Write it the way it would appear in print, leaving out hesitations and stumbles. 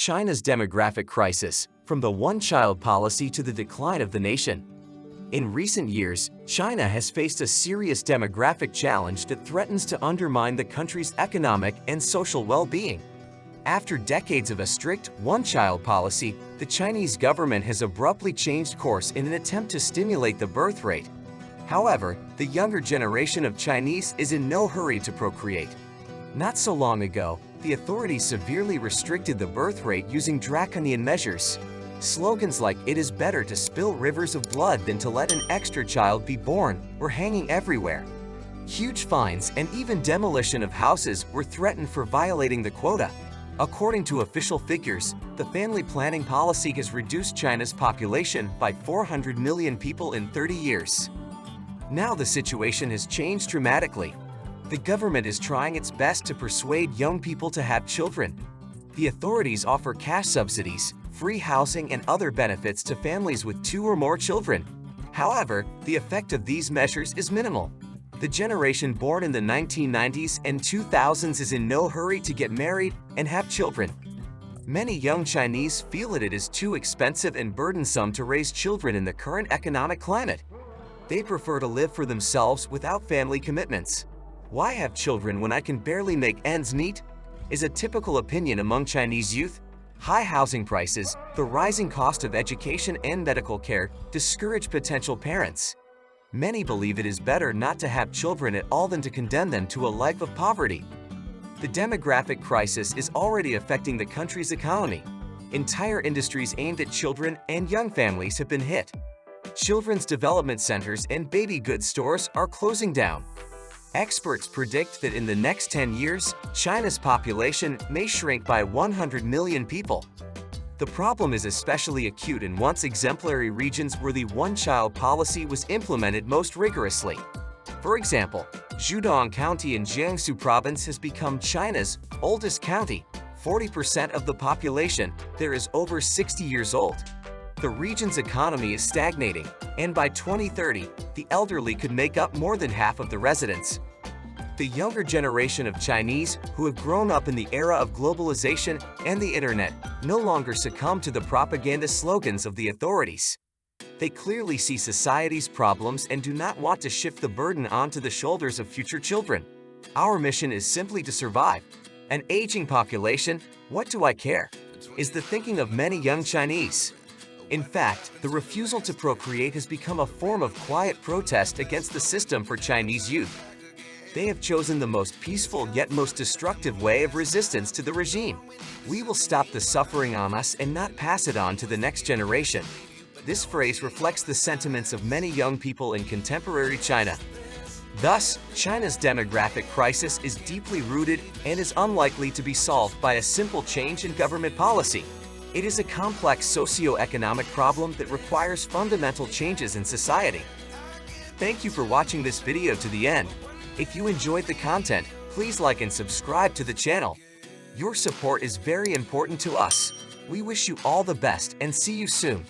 China's demographic crisis, from the one-child policy to the decline of the nation. In recent years, China has faced a serious demographic challenge that threatens to undermine the country's economic and social well-being. After decades of a strict one-child policy, the Chinese government has abruptly changed course in an attempt to stimulate the birth rate. However, the younger generation of Chinese is in no hurry to procreate. Not so long ago, the authorities severely restricted the birth rate using draconian measures. Slogans like "it is better to spill rivers of blood than to let an extra child be born" were hanging everywhere. Huge fines and even demolition of houses were threatened for violating the quota. According to official figures, the family planning policy has reduced China's population by 400 million people in 30 years. Now the situation has changed dramatically. The government is trying its best to persuade young people to have children. The authorities offer cash subsidies, free housing, and other benefits to families with 2 or more children. However, the effect of these measures is minimal. The generation born in the 1990s and 2000s is in no hurry to get married and have children. Many young Chinese feel that it is too expensive and burdensome to raise children in the current economic climate. They prefer to live for themselves without family commitments. "Why have children when I can barely make ends meet?" is a typical opinion among Chinese youth. High housing prices, the rising cost of education and medical care discourage potential parents. Many believe it is better not to have children at all than to condemn them to a life of poverty. The demographic crisis is already affecting the country's economy. Entire industries aimed at children and young families have been hit. Children's development centers and baby goods stores are closing down. Experts predict that in the next 10 years, China's population may shrink by 100 million people. The problem is especially acute in once exemplary regions where the one-child policy was implemented most rigorously. For example, Zhejiang County in Jiangsu Province has become China's oldest county. 40% of the population there is over 60 years old. The region's economy is stagnating, and by 2030, the elderly could make up more than half of the residents. The younger generation of Chinese who have grown up in the era of globalization and the internet no longer succumb to the propaganda slogans of the authorities. They clearly see society's problems and do not want to shift the burden onto the shoulders of future children. "Our mission is simply to survive. An aging population, what do I care?" is the thinking of many young Chinese. In fact, the refusal to procreate has become a form of quiet protest against the system for Chinese youth. They have chosen the most peaceful yet most destructive way of resistance to the regime. "We will stop the suffering on us and not pass it on to the next generation." This phrase reflects the sentiments of many young people in contemporary China. Thus, China's demographic crisis is deeply rooted and is unlikely to be solved by a simple change in government policy. It is a complex socio-economic problem that requires fundamental changes in society. Thank you for watching this video to the end. If you enjoyed the content, please like and subscribe to the channel. Your support is very important to us. We wish you all the best and see you soon.